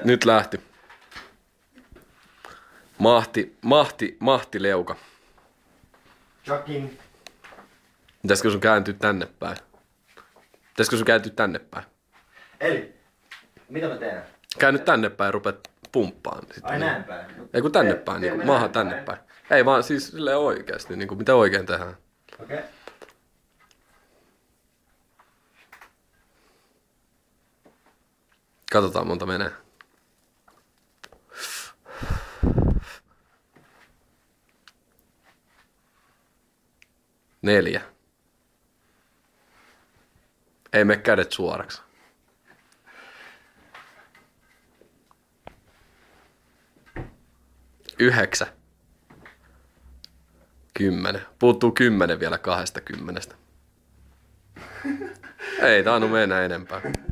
Nyt lähti. Mahti leuka. Jogging. Pitäisikö sun kääntyä tänne päin? Eli, mitä mä teen? Käänny tänne päin ja rupeat pumppaan. Ai näin päin. Ei kun tänne päin, niin maahan tänne päin. Ei vaan siis silleen oikeesti, niin kuin mitä oikein tehdään. Okei. Katsotaan monta menee. Neljä. Ei mene kädet suoraksi. 9. 10. Puuttuu 10 vielä 20. Ei tainnut mennä enempää.